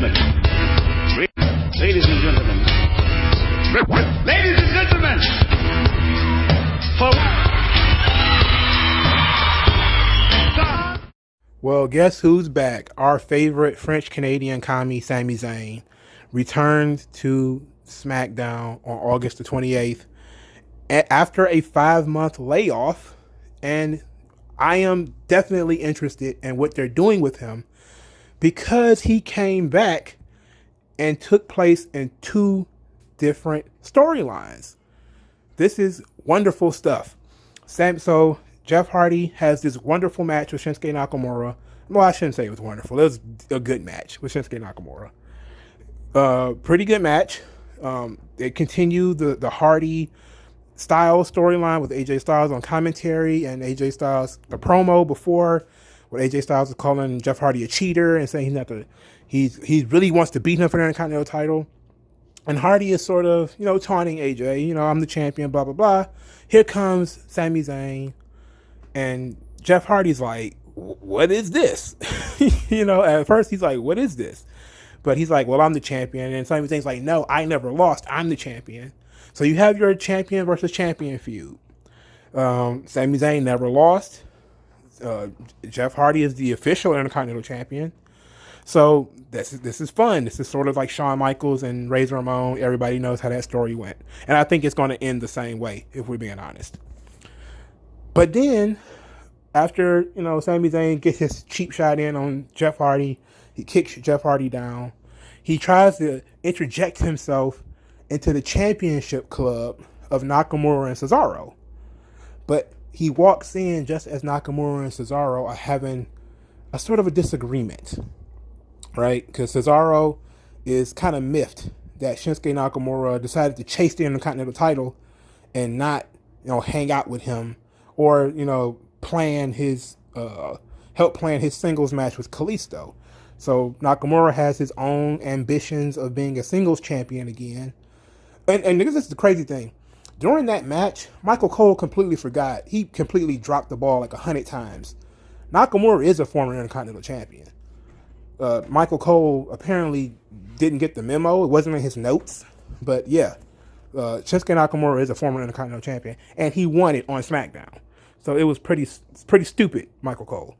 gentlemen, ladies and gentlemen, ladies and gentlemen, for well, guess who's back? Our favorite French-Canadian Commie, Sami Zayn, returned to SmackDown on August the 28th after a 5-month layoff, and I am definitely interested in what they're doing with him because he came back and took place in 2 different storylines. This is wonderful stuff. So Jeff Hardy has this wonderful match with Shinsuke Nakamura. Well, I shouldn't say it was wonderful. It was a good match with Shinsuke Nakamura. Pretty good match. It continued the Hardy Styles storyline with AJ Styles on commentary, and AJ Styles, the promo before, where AJ Styles is calling Jeff Hardy a cheater and saying he really wants to beat him for the Intercontinental title. And Hardy is sort of, taunting AJ, I'm the champion, blah, blah, blah. Here comes Sami Zayn, and Jeff Hardy's like, what is this? At first he's like, what is this? But he's like, well, I'm the champion. And Sami Zayn's like, no, I never lost. I'm the champion. So you have your champion versus champion feud. Sami Zayn never lost. Jeff Hardy is the official Intercontinental champion. So this is fun. This is sort of like Shawn Michaels and Razor Ramon. Everybody knows how that story went. And I think it's going to end the same way, if we're being honest. But then, after, Sami Zayn gets his cheap shot in on Jeff Hardy, he kicks Jeff Hardy down. He tries to interject himself into the championship club of Nakamura and Cesaro. But he walks in just as Nakamura and Cesaro are having a sort of a disagreement, right? Because Cesaro is kind of miffed that Shinsuke Nakamura decided to chase the Intercontinental title and not, hang out with him or, help plan his singles match with Kalisto. So Nakamura has his own ambitions of being a singles champion again. And this is the crazy thing. During that match, Michael Cole completely forgot. He completely dropped the ball like 100 times. Nakamura is a former Intercontinental champion. Michael Cole apparently didn't get the memo. It wasn't in his notes. But yeah, Shinsuke Nakamura is a former Intercontinental champion. And he won it on SmackDown. So it was pretty stupid, Michael Cole.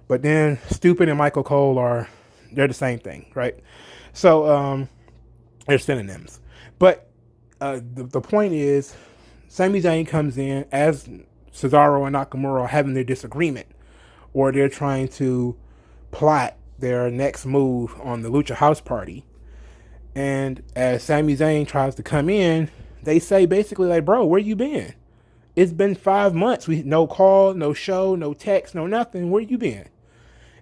But then stupid and Michael Cole they're the same thing, right? So they're synonyms. But the point is, Sami Zayn comes in as Cesaro and Nakamura are having their disagreement, or they're trying to plot their next move on the Lucha House Party. And as Sami Zayn tries to come in, they say basically like, bro, where you been? It's been 5 months. No call, no show, no text, no nothing. Where you been?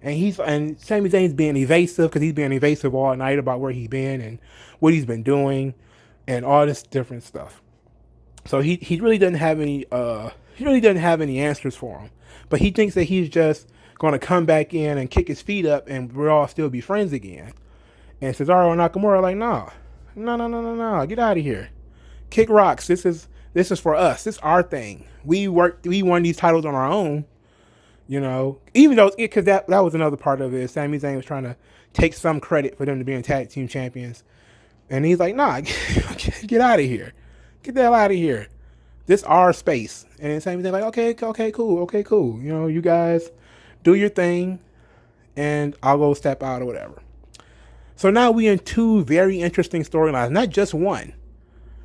And Sami Zayn's being evasive because he's being evasive all night about where he's been and what he's been doing and all this different stuff. So he really doesn't have any answers for him. But he thinks that he's just going to come back in and kick his feet up and we'll all still be friends again. And Cesaro and Nakamura are like, no, get out of here. Kick rocks. This is for us. This is our thing. We won these titles on our own. Even though, because that was another part of it. Sami Zayn was trying to take some credit for them to being tag team champions. And he's like, nah, get out of here. Get the hell out of here. This our space. And then Sami Zayn like, okay, cool. You guys do your thing and I'll go step out or whatever. So now we're in 2 very interesting storylines. Not just one,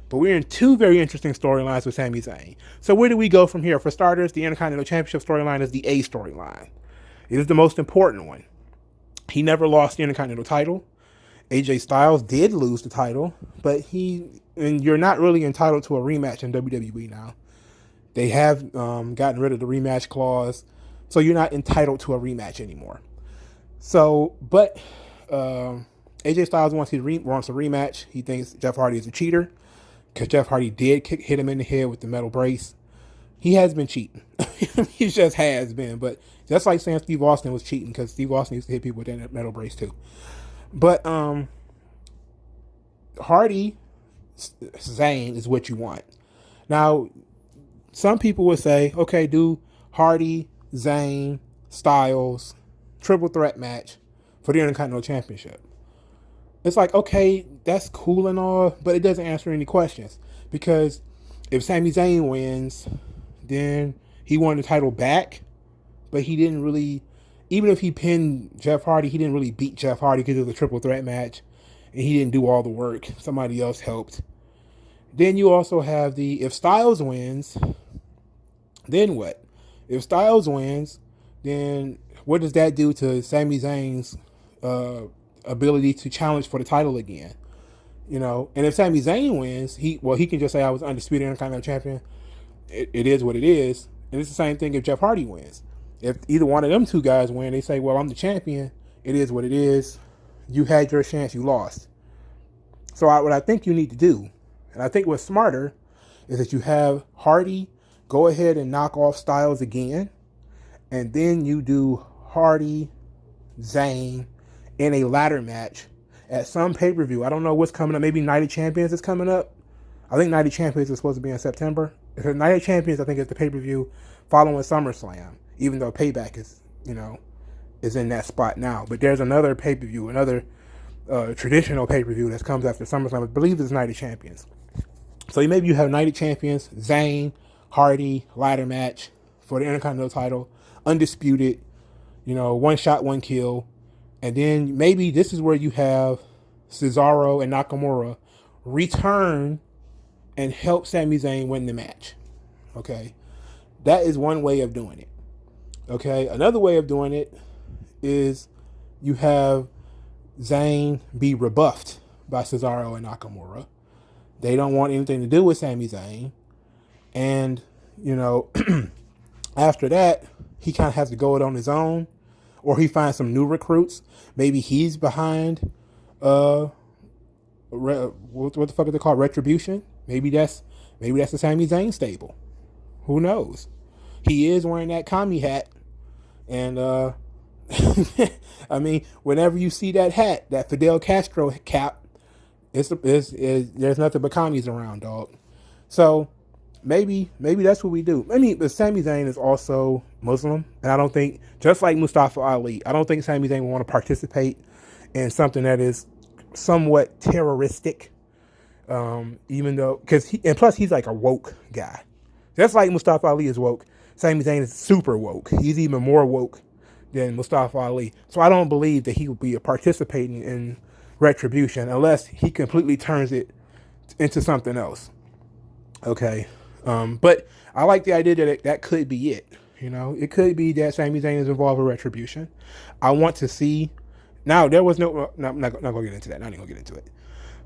but we're in 2 very interesting storylines with Sami Zayn. So where do we go from here? For starters, the Intercontinental Championship storyline is the A storyline. It is the most important one. He never lost the Intercontinental title. AJ Styles did lose the title, but you're not really entitled to a rematch in WWE now. They have gotten rid of the rematch clause, so you're not entitled to a rematch anymore. So, but AJ Styles wants a rematch. He thinks Jeff Hardy is a cheater because Jeff Hardy did hit him in the head with the metal brace. He has been cheating. He just has been, but just like saying Steve Austin was cheating because Steve Austin used to hit people with that metal brace too. But Hardy Zayn is what you want. Now, some people would say, okay, do Hardy, Zayn, Styles, triple threat match for the Intercontinental Championship. it's like, okay, that's cool and all, but it doesn't answer any questions. Because if Sami Zayn wins, then he won the title back, but he didn't really, even if he pinned Jeff Hardy, he didn't really beat Jeff Hardy because it was a triple threat match, and he didn't do all the work. Somebody else helped. Then you also have if Styles wins, then what? If Styles wins, then what does that do to Sami Zayn's ability to challenge for the title again? And if Sami Zayn wins, he can just say I was undisputed Intercontinental Champion. It is what it is. And it's the same thing if Jeff Hardy wins. If either one of them two guys win, they say, well, I'm the champion. It is what it is. You had your chance, you lost. So what I think you need to do, and I think what's smarter, is that you have Hardy go ahead and knock off Styles again, and then you do Hardy, Zayn in a ladder match at some pay-per-view. I don't know what's coming up. Maybe Night of Champions is coming up. I think Night of Champions is supposed to be in September. Night of Champions, I think, is the pay-per-view following SummerSlam, even though Payback is in that spot now. But there's another pay-per-view, another traditional pay-per-view that comes after SummerSlam. I believe it's Night of Champions. So maybe you have Night of Champions, Zayn, Hardy, ladder match for the Intercontinental title, undisputed, one shot, one kill. And then maybe this is where you have Cesaro and Nakamura return and help Sami Zayn win the match. Okay? That is one way of doing it. Okay? Another way of doing it is you have Zayn be rebuffed by Cesaro and Nakamura. They don't want anything to do with Sami Zayn. And, after that, he kind of has to go it on his own. Or he finds some new recruits. Maybe he's behind, what the fuck is it called? Retribution? Maybe that's the Sami Zayn stable. Who knows? He is wearing that commie hat. And, I mean, whenever you see that hat, that Fidel Castro cap, there's nothing but commies around, dog. So maybe that's what we do. I mean, but Sami Zayn is also Muslim, and I don't think, just like Mustafa Ali, I don't think Sami Zayn will want to participate in something that is somewhat terroristic. Even though, and plus he's like a woke guy. Just like Mustafa Ali is woke, Sami Zayn is super woke. He's even more woke than Mustafa Ali. So I don't believe that he will be participating in Retribution unless he completely turns it into something else. Okay. But I like the idea that that could be it. It could be that Sami Zayn is involved with Retribution. I want to see. Now, there was no, I'm not going to get into that. Not even going to get into it.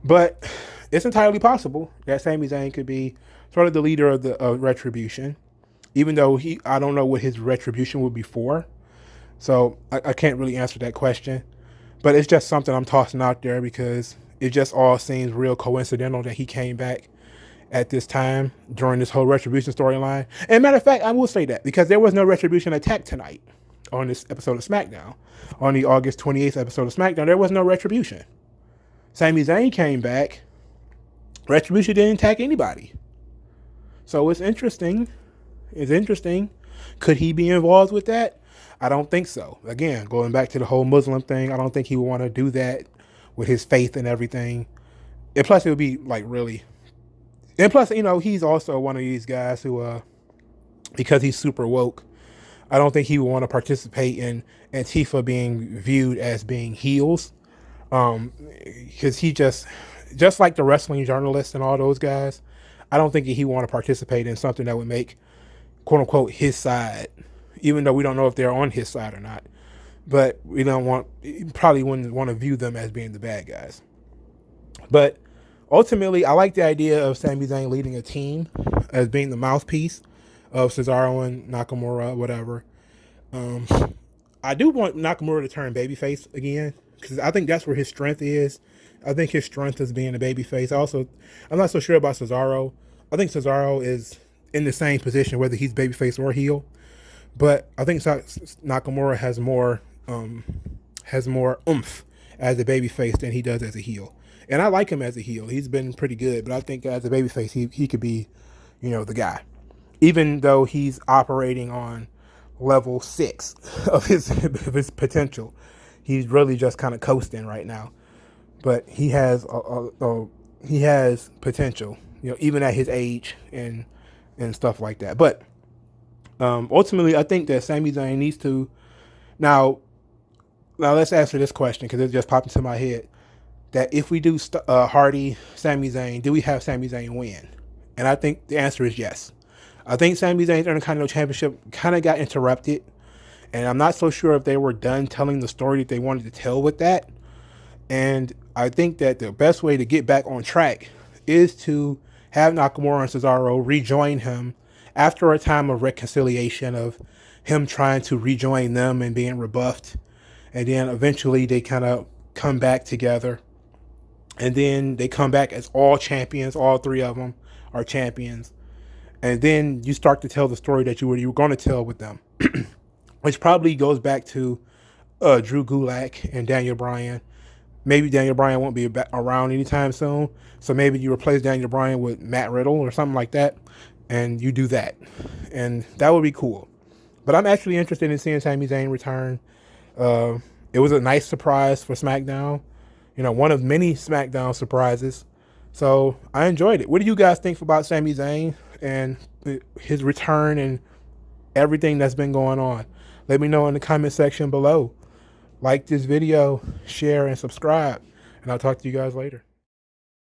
But it's entirely possible that Sami Zayn could be sort of the leader of Retribution, even though I don't know what his Retribution would be for. So I can't really answer that question. But it's just something I'm tossing out there because it just all seems real coincidental that he came back at this time during this whole Retribution storyline. And matter of fact, I will say that because there was no Retribution attack tonight on this episode of SmackDown. On the August 28th episode of SmackDown, there was no Retribution. Sami Zayn came back. Retribution didn't attack anybody. So it's interesting. Could he be involved with that? I don't think so. Again, going back to the whole Muslim thing, I don't think he would want to do that with his faith and everything. And plus, it would be like really. And plus, he's also one of these guys who, because he's super woke, I don't think he would want to participate in Antifa being viewed as being heels. Because he just like the wrestling journalists and all those guys, I don't think he would want to participate in something that would make, quote unquote, his side, even though we don't know if they're on his side or not. But probably wouldn't want to view them as being the bad guys. But ultimately, I like the idea of Sami Zayn leading a team as being the mouthpiece of Cesaro and Nakamura, whatever. I do want Nakamura to turn babyface again because I think that's where his strength is. I think his strength is being a babyface. I'm not so sure about Cesaro. I think Cesaro is in the same position whether he's babyface or heel. But I think Nakamura has more oomph as a babyface than he does as a heel. And I like him as a heel. He's been pretty good. But I think as a babyface, he could be, the guy. Even though he's operating on level 6 of his potential. He's really just kind of coasting right now. but he has he has potential, even at his age and stuff like that. But ultimately, I think that Sami Zayn needs to now. Now let's answer this question because it just popped into my head. That if we do Hardy, Sami Zayn, do we have Sami Zayn win? And I think the answer is yes. I think Sami Zayn's Intercontinental Championship kind of got interrupted, and I'm not so sure if they were done telling the story that they wanted to tell with that. And I think that the best way to get back on track is to have Nakamura and Cesaro rejoin him after a time of reconciliation, of him trying to rejoin them and being rebuffed. And then eventually they kind of come back together. And then they come back as all champions. All three of them are champions. And then you start to tell the story that you were going to tell with them. Which probably goes back to Drew Gulak and Daniel Bryan. Maybe Daniel Bryan won't be around anytime soon. So maybe you replace Daniel Bryan with Matt Riddle or something like that. And you do that. And that would be cool. But I'm actually interested in seeing Sami Zayn return. It was a nice surprise for SmackDown. One of many SmackDown surprises. So I enjoyed it. What do you guys think about Sami Zayn and his return and everything that's been going on? Let me know in the comment section below. Like this video, share, and subscribe. And I'll talk to you guys later.